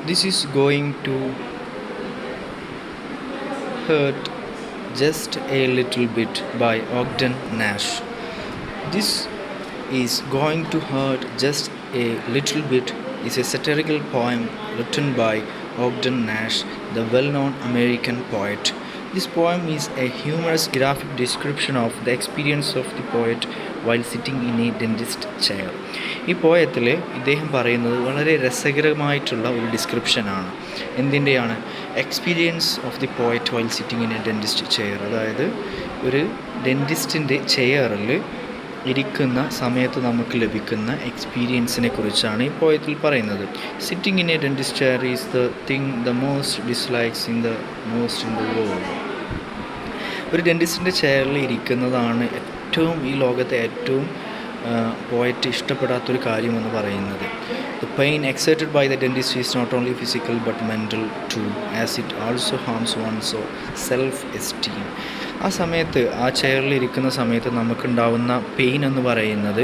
This is going to hurt just a little bit by Ogden Nash. This is going to hurt just a little bit is a satirical poem written by Ogden Nash, the well-known American poet. This poem is a humorous graphic description of the experience of the poet while sitting in a dentist chair. ഈ പോയത്തിൽ ഇദ്ദേഹം പറയുന്നത് വളരെ രസകരമായിട്ടുള്ള ഒരു ഡിസ്ക്രിപ്ഷനാണ്. എന്തിൻ്റെയാണ്? Experience of the poet while sitting in a dentist chair. അതായത് ഒരു ഡെൻറ്റിസ്റ്റിൻ്റെ ചെയറിൽ ഇരിക്കുന്ന സമയത്ത് നമുക്ക് ലഭിക്കുന്ന എക്സ്പീരിയൻസിനെ കുറിച്ചാണ് ഈ പോയത്തിൽ പറയുന്നത്. Sitting in a dentist chair is the thing the most dislikes in the world. ഒരു ഡെൻറ്റിസ്റ്റിൻ്റെ ചെയറിൽ ഇരിക്കുന്നതാണ് ഈ ലോകത്തെ ഏറ്റവും പോയറ്റ് ഇഷ്ടപ്പെടാത്തൊരു കാര്യമെന്ന് പറയുന്നത്. The pain exerted by the dentist is not only physical but mental too, as it also harms one's self-esteem. ആ സമയത്ത് ആ ചെയറിൽ ഇരിക്കുന്ന സമയത്ത് നമുക്കുണ്ടാവുന്ന പെയിൻ എന്ന് പറയുന്നത്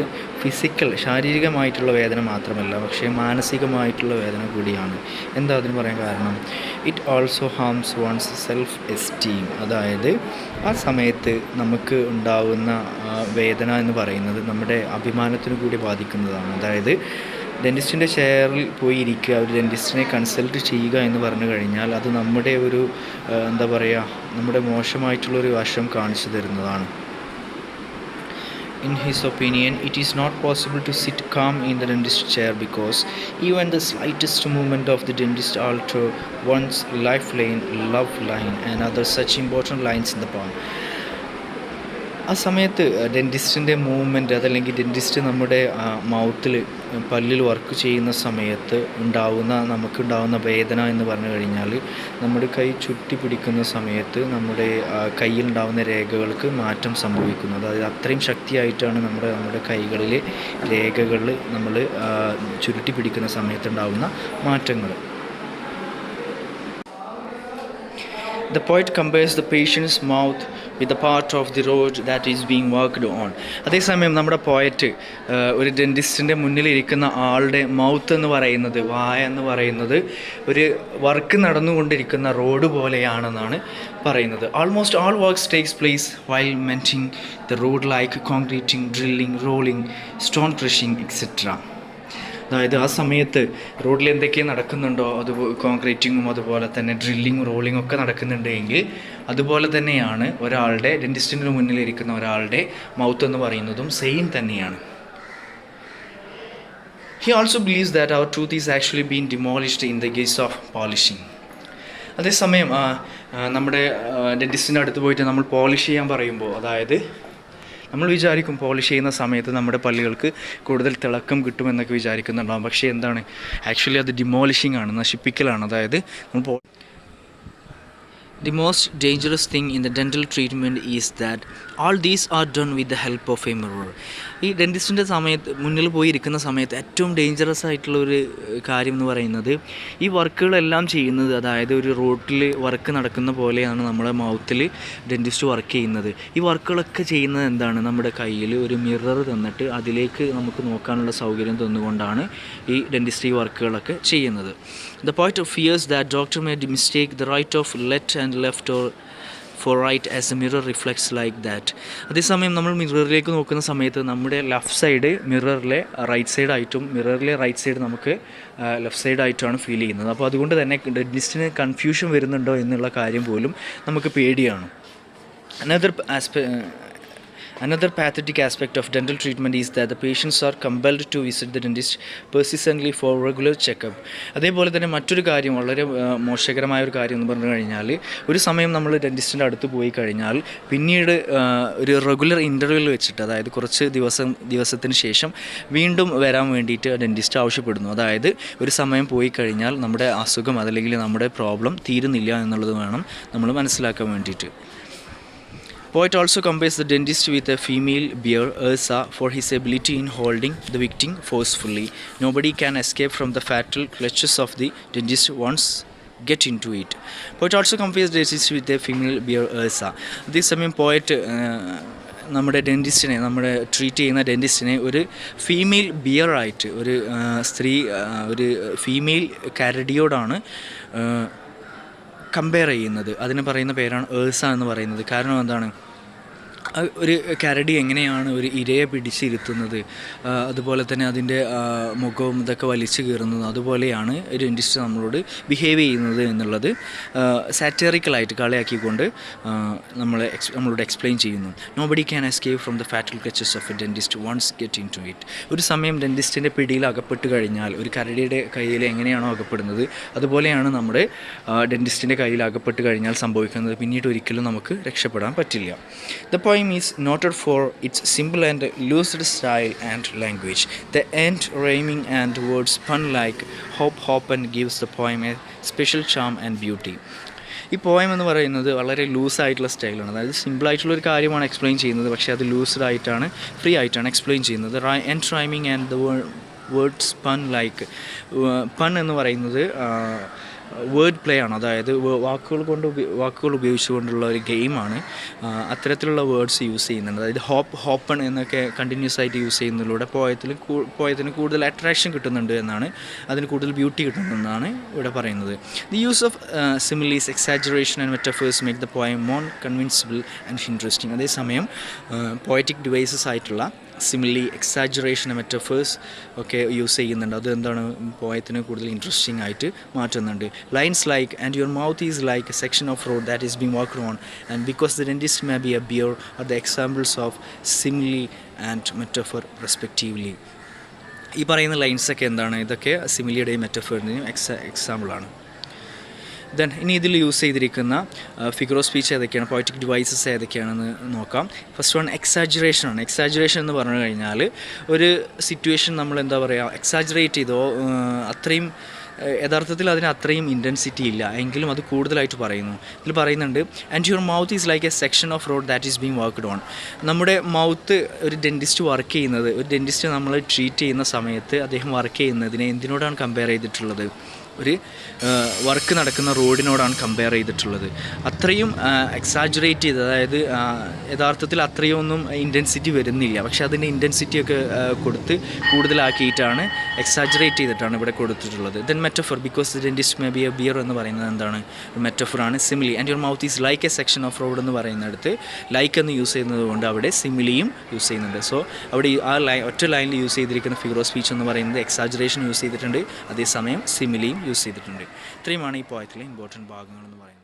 ശാരീരികമായിട്ടുള്ള വേദന മാത്രമല്ല, പക്ഷേ മാനസികമായിട്ടുള്ള വേദന കൂടിയാണ്. എന്താ അതിന് പറയാൻ കാരണം? It also harms one's self esteem. അതായത് ആ സമയത്ത് നമുക്ക് ഉണ്ടാവുന്ന വേദന എന്ന് പറയുന്നത് നമ്മുടെ അഭിമാനത്തിന് കൂടി ബാധിക്കുന്നതാണ്. അതായത് ഡെൻറ്റിസ്റ്റിൻ്റെ ചെയറിൽ പോയി ഇരിക്കുക, ഒരു ഡെൻറ്റിസ്റ്റിനെ കൺസൾട്ട് ചെയ്യുക എന്ന് പറഞ്ഞു കഴിഞ്ഞാൽ അത് നമ്മുടെ ഒരു നമ്മുടെ മോശമായിട്ടുള്ളൊരു വശം കാണിച്ചു തരുന്നതാണ്. In his opinion, it is not possible to sit calm in the dentist chair because even the slightest movement of the dentist alter one's lifeline, love line and other such important lines in the poem. ആ സമയത്ത് ഡെൻറ്റിസ്റ്റിൻ്റെ movement, അതല്ലെങ്കിൽ dentist നമ്മുടെ മൗത്തിൽ പല്ലിൽ work ചെയ്യുന്ന സമയത്ത് നമുക്കുണ്ടാവുന്ന വേദന എന്ന് പറഞ്ഞു കഴിഞ്ഞാൽ നമ്മുടെ കൈ ചുറ്റി പിടിക്കുന്ന സമയത്ത് നമ്മുടെ കയ്യിലുണ്ടാവുന്ന രേഖകൾക്ക് മാറ്റം സംഭവിക്കുന്നു. അതായത് അത്രയും ശക്തിയായിട്ടാണ് നമ്മുടെ കൈകളിലെ രേഖകൾ നമ്മൾ ചുരുട്ടി പിടിക്കുന്ന സമയത്തുണ്ടാവുന്ന മാറ്റങ്ങൾ. The poet compares the patient's mouth with the part of the road that is being worked on. അതേസമയം നമ്മുടെ പോയറ്റ് ഒരു ഡെൻറ്റിസ്റ്റിൻ്റെ മുന്നിലിരിക്കുന്ന ആളുടെ മൗത്ത് എന്ന് പറയുന്നത്, വായ എന്ന് പറയുന്നത് ഒരു വർക്ക് നടന്നുകൊണ്ടിരിക്കുന്ന റോഡ് പോലെയാണെന്നാണ് പറയുന്നത്. Almost all works takes place while mending the road like concreting, drilling, rolling, stone crushing, etc. അതായത് ആ സമയത്ത് റോഡിൽ എന്തൊക്കെ നടക്കുന്നുണ്ടോ, അത് കോൺക്രീറ്റിങ്ങും അതുപോലെ തന്നെ ഡ്രില്ലിങ്ങും റോളിങ്ങും ഒക്കെ നടക്കുന്നുണ്ടെങ്കിൽ അതുപോലെ തന്നെയാണ് ഒരാളുടെ ഡെൻറ്റിസ്റ്റിൻ്റെ മുന്നിലിരിക്കുന്ന ഒരാളുടെ മൗത്ത് എന്ന് പറയുന്നതും സെയിം തന്നെയാണ്. He also believes that our tooth is actually being demolished in the case of polishing. അതേസമയം നമ്മുടെ ഡെൻറ്റിസ്റ്റിൻ്റെ അടുത്ത് പോയിട്ട് നമ്മൾ പോളിഷ് ചെയ്യാൻ പറയുമ്പോൾ, അതായത് നമ്മൾ വിചാരിക്കും പോളിഷ് ചെയ്യുന്ന സമയത്ത് നമ്മുടെ പല്ലുകൾക്ക് കൂടുതൽ തിളക്കം കിട്ടുമെന്നൊക്കെ വിചാരിക്കുന്നുണ്ടാകും. പക്ഷേ എന്താണ്, ആക്ച്വലി അത് ഡിമോളിഷിംഗ് ആണ്, നശിപ്പിക്കലാണ്. അതായത് The most dangerous thing in the dental treatment is that all these are done with the help of a mirror. ഈ ഡെൻറ്റിസ്റ്റിൻ്റെ മുന്നിൽ പോയി ഇരിക്കുന്ന സമയത്ത് ഏറ്റവും ഡേഞ്ചറസ് ആയിട്ടുള്ളൊരു കാര്യം എന്ന് പറയുന്നത് ഈ വർക്കുകളെല്ലാം ചെയ്യുന്നത്, അതായത് ഒരു റോട്ടിൽ വർക്ക് നടക്കുന്ന പോലെയാണ് നമ്മുടെ മൗത്തിൽ ഡെൻറ്റിസ്റ്റ് വർക്ക് ചെയ്യുന്നത്. ഈ വർക്കുകളൊക്കെ ചെയ്യുന്നത് എന്താണ്? നമ്മുടെ കയ്യിൽ ഒരു മിറർ തന്നിട്ട് അതിലേക്ക് നമുക്ക് നോക്കാനുള്ള സൗകര്യം തന്നുകൊണ്ടാണ് ഈ ഡെൻറ്റിസ്റ്റ് ഈ വർക്കുകളൊക്കെ ചെയ്യുന്നത്. The poet fears that doctor may mistake the right of left or for right as the mirror reflects like that. അതേസമയം നമ്മൾ മിററിലേക്ക് നോക്കുന്ന സമയത്ത് നമ്മുടെ ലെഫ്റ്റ് സൈഡ് മിററിലെ റൈറ്റ് സൈഡ് ആയിട്ടും മിററിലെ റൈറ്റ് സൈഡ് നമുക്ക് ലെഫ്റ്റ് സൈഡ് ആയിട്ടാണ് ഫീൽ ചെയ്യുന്നത്. അപ്പോൾ അതുകൊണ്ട് തന്നെ ഡെൻറ്റിസ്റ്റിന് കൺഫ്യൂഷൻ വരുന്നുണ്ടോ എന്നുള്ള കാര്യം പോലും നമുക്ക് പേടിയാണ്. Another pathetic aspect of dental treatment is that the patients are compelled to visit the dentist persistently for regular checkup. അതേപോലെ തന്നെ മറ്റൊരു കാര്യം, വളരെ മോശകരമായ ഒരു കാര്യം എന്ന് പറഞ്ഞു കഴിഞ്ഞാൽ, ഒരു സമയം നമ്മൾ ഡെൻറ്റിസ്റ്റിൻ്റെ അടുത്ത് പോയി കഴിഞ്ഞാൽ പിന്നീട് ഒരു റെഗുലർ ഇൻ്റർവെൽ വെച്ചിട്ട്, അതായത് കുറച്ച് ദിവസത്തിന് ശേഷം വീണ്ടും വരാൻ വേണ്ടിയിട്ട് ഡെൻറ്റിസ്റ്റ് ആവശ്യപ്പെടുന്നു. അതായത് ഒരു സമയം പോയി കഴിഞ്ഞാൽ നമ്മുടെ അസുഖം അതല്ലെങ്കിൽ നമ്മുടെ പ്രോബ്ലം തീരുന്നില്ല എന്നുള്ളത് വേണം നമ്മൾ മനസ്സിലാക്കാൻ വേണ്ടിയിട്ട്. Poet also compares the dentist with a female bear, Ursa, for his ability in holding the victim forcefully. Nobody can escape from the fatal clutches of the dentist once get into it. Poet also compares the dentist with a female bear, Ursa. This സമയം poet നമ്മുടെ ഡെൻറ്റിസ്റ്റിനെ treat ചെയ്യുന്ന ഡെൻറ്റിസ്റ്റിനെ ഒരു female ബിയറായിട്ട് ഒരു സ്ത്രീ ഒരു female കരടിയോടാണ് compare ചെയ്യുന്നത്. അതിന് പറയുന്ന പേരാണ് ഏഴ്സ എന്ന് പറയുന്നത്. കാരണം എന്താണ്, ഒരു കരടി എങ്ങനെയാണ് ഒരു ഇരയെ പിടിച്ചിരുത്തുന്നത്, അതുപോലെ തന്നെ അതിൻ്റെ മുഖവും ഇതൊക്കെ വലിച്ചു കീറുന്നത്, അതുപോലെയാണ് ഒരു ഡെൻറ്റിസ്റ്റ് നമ്മളോട് ബിഹേവ് ചെയ്യുന്നത് എന്നുള്ളത് സാറ്ററിക്കലായിട്ട് കളിയാക്കിക്കൊണ്ട് നമ്മളോട് എക്സ്പ്ലെയിൻ ചെയ്യുന്നു. Nobody can escape from the fatal clutches of a dentist once get into it. ഒരു സമയം ഡെൻറ്റിസ്റ്റിൻ്റെ പിടിയിൽ അകപ്പെട്ട് കഴിഞ്ഞാൽ, ഒരു കരടിയുടെ കയ്യിൽ എങ്ങനെയാണോ അകപ്പെടുന്നത് അതുപോലെയാണ് നമ്മുടെ ഡെൻറ്റിസ്റ്റിൻ്റെ കയ്യിൽ അകപ്പെട്ട് കഴിഞ്ഞാൽ സംഭവിക്കുന്നത്. പിന്നീട് ഒരിക്കലും നമുക്ക് രക്ഷപ്പെടാൻ പറ്റില്ല. The poem is noted for its simple and lucid style and language. The end rhyming and words pun like hop hop and gives the poem a special charm and beauty. ഈ പോയം എന്ന് പറയുന്നത് വളരെ ലൂസായിട്ടുള്ള സ്റ്റൈലാണ്. അതായത് സിമ്പിളായിട്ടുള്ളൊരു കാര്യമാണ് explain ചെയ്യുന്നത്, പക്ഷേ അത് ലൂസ്ഡായിട്ടാണ്, ഫ്രീ ആയിട്ടാണ് എക്സ്പ്ലെയിൻ ചെയ്യുന്നത്. End rhyming and the words pun like. Pun എന്ന് പറയുന്നത് വേർഡ് പ്ലേ ആണ്, അതായത് വാക്കുകൾ ഉപയോഗിച്ചുകൊണ്ടുള്ള ഒരു ഗെയിമാണ്. അത്തരത്തിലുള്ള വേർഡ്സ് യൂസ് ചെയ്യുന്നുണ്ട്. അതായത് ഹോപ്പൺ എന്നൊക്കെ കണ്ടിന്യൂസ് ആയിട്ട് യൂസ് ചെയ്യുന്നതിലൂടെ പോയത്തിന് കൂടുതൽ അട്രാക്ഷൻ കിട്ടുന്നുണ്ട് എന്നാണ്, അതിന് കൂടുതൽ ബ്യൂട്ടി കിട്ടുന്നതെന്നാണ് ഇവിടെ പറയുന്നത്. The use of similes, exaggeration and metaphors make the poem more convincible and interesting. അതേസമയം പോയറ്റിക് ഡിവൈസസ് ആയിട്ടുള്ള സിമിലി, എക്സാജറേഷൻ, മെറ്റഫേഴ്സ് ഒക്കെ യൂസ് ചെയ്യുന്നുണ്ട്. അത് എന്താണ്, പോയത്തിന് കൂടുതൽ ഇൻട്രസ്റ്റിംഗ് ആയിട്ട് മാറ്റുന്നുണ്ട്. Lines like and your mouth is like a section of road that is being worked on and because the dentist may be a bear are the examples of simile and metaphor respectively. ഈ പറയുന്ന ലൈൻസൊക്കെ എന്താണ്, ഇതൊക്കെ സിമിലിയുടെയും മെറ്റഫറിൻ്റെയും എക്സാമ്പിളാണ്. Then ഇനി ഇതിൽ use ചെയ്തിരിക്കുന്ന figure of speech ഏതൊക്കെയാണ്, poetic devices ഏതൊക്കെയാണെന്ന് നോക്കാം. ഫസ്റ്റ് വൺ എക്സാജറേഷൻ ആണ്. എക്സാജറേഷൻ എന്ന് പറഞ്ഞു കഴിഞ്ഞാൽ ഒരു സിറ്റുവേഷൻ നമ്മൾ എന്താ പറയുക, എക്സാജറേറ്റ് ചെയ്തോ, അത്രയും യഥാർത്ഥത്തിൽ അതിന് അത്രയും ഇൻറ്റൻസിറ്റി ഇല്ല എങ്കിലും അത് കൂടുതലായിട്ട് പറയുന്നു. ഇതിൽ പറയുന്നുണ്ട് and your mouth is like a section of road that is being worked on. നമ്മുടെ മൗത്ത്, ഒരു ഡെൻറ്റിസ്റ്റ് വർക്ക് ചെയ്യുന്നത്, ഒരു ഡെൻറ്റിസ്റ്റ് നമ്മൾ ട്രീറ്റ് ചെയ്യുന്ന സമയത്ത് അദ്ദേഹം വർക്ക് ചെയ്യുന്നതിനെ എന്തിനോടാണ് കമ്പയർ ചെയ്തിട്ടുള്ളത്, ഒരു വർക്ക് നടക്കുന്ന റോഡിനോടാണ് കമ്പയർ ചെയ്തിട്ടുള്ളത്. അത്രയും എക്സാജറേറ്റ് ചെയ്ത്, അതായത് യഥാർത്ഥത്തിൽ അത്രയും ഒന്നും ഇൻറ്റൻസിറ്റി വരുന്നില്ല, പക്ഷേ അതിൻ്റെ ഇൻറ്റൻസിറ്റിയൊക്കെ കൊടുത്ത് കൂടുതലാക്കിയിട്ടാണ്, എക്സാജറേറ്റ് ചെയ്തിട്ടാണ് ഇവിടെ കൊടുത്തിട്ടുള്ളത്. Then metaphor, because the dentist may be a bear എന്ന് പറയുന്നത് എന്താണ്, മെറ്റഫറാണ്. Simile and your mouth is like a section of road എന്ന് പറയുന്നിടത്ത് ലൈക്ക് എന്ന് യൂസ് ചെയ്യുന്നത് കൊണ്ട് അവിടെ സിമിലിയും യൂസ് ചെയ്യുന്നുണ്ട്. സോ അവിടെ ആ ഒറ്റ ലൈനിൽ യൂസ് ചെയ്തിരിക്കുന്ന ഫിഗർ ഓഫ് സ്പീച്ച് എന്ന് പറയുന്നത് എക്സാജറേഷൻ യൂസ് ചെയ്തിട്ടുണ്ട്, അതേസമയം സിമിലിയും യൂസ് ചെയ്തിട്ടുണ്ട്. ഇത്രയുമാണ് ഈ പോയത്തിലെ ഇമ്പോർട്ടൻറ്റ് ഭാഗങ്ങൾ എന്ന് പറയുന്നത്.